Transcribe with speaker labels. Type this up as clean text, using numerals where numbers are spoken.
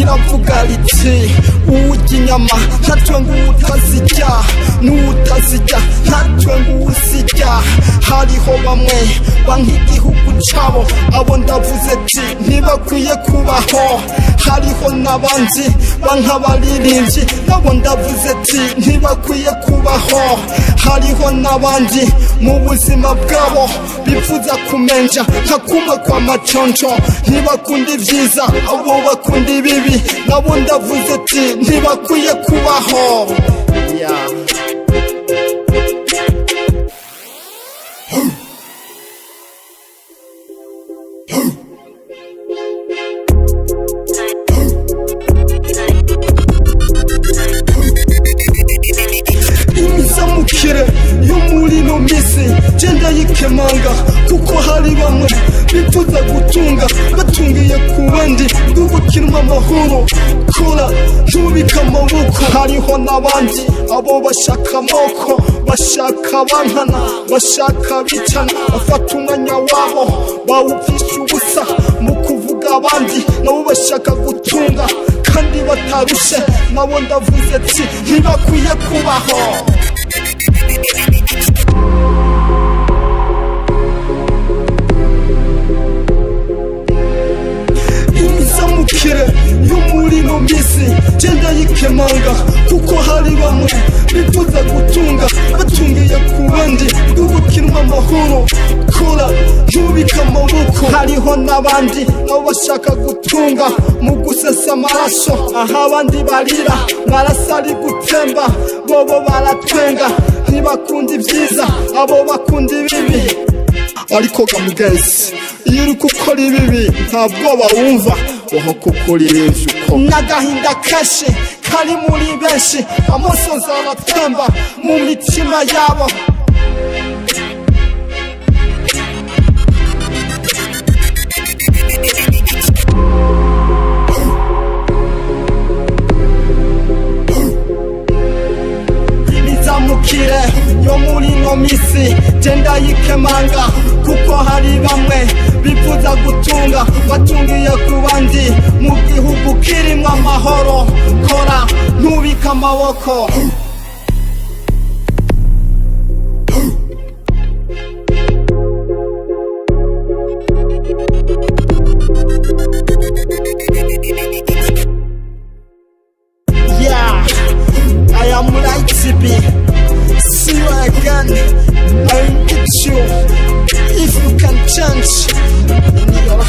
Speaker 1: riravuga riti uwurya inyama ntatwe ngo utazirya n'utazirya ntatwe ngo uzirya. Hariho bamwe banka igihugu cabo, abo ndavuze ati ntibakwiye kubaho. Hariho n'abandi banka abaririmbyi, nabo ndavuze ati ntibakwiye kubaho. Hariho n'abandi mu buzima bwabo bifuza kumenja nka kumwe kwa maconco, ntibakunda ivyiza abo bakunda ibibi, nabo ndavuze ati ntibakwiye kubaho. Imizamukire yo muri ino misi genda yikemanga, kuko hari bamwe bifuza gutunga batungiye ku bandi, gukirwa amahoro kora ntubike amaboko. Hariho n'abandi abo bashaka amoko, bashaka bankana, bashaka bicana, bafata umwanya wabo bawupfisha ubusa mu kuvuga abandi, nabo bashaka gutunga kandi batarushe, nabo ndavuze ati ntibakwiye kubaho. Imizamukire yo muri ino misi genda yikemanga, kuko hari bamwe bifuza gutunga batungiye ku bandi, gukirwa amahoro kora ntubike amaboko. Hariho n'abandi nabo bashaka gutunga mu gusesa amaraso, aho abandi barira amaraso ari gutemba, bobo baratwenga ntibakunda ibyiza abo bakunda ibibi. Ariko gamugenzi iyo uri gukora ibibi nta bwoba wumva, woho kuko uririmvye uko n'agahinda kenshi kari muri benshi, amosozi aratemba mu mitima yabo. Imizamukire yo muri ino misi genda yikemanga, kuko hari bamwe bifuza gutunga batungiye ku bandi, mu gihugu kirimwo amahoro kora ntubike amaboko. Yeah, I am like TB. See you again. I need you. If you can change in your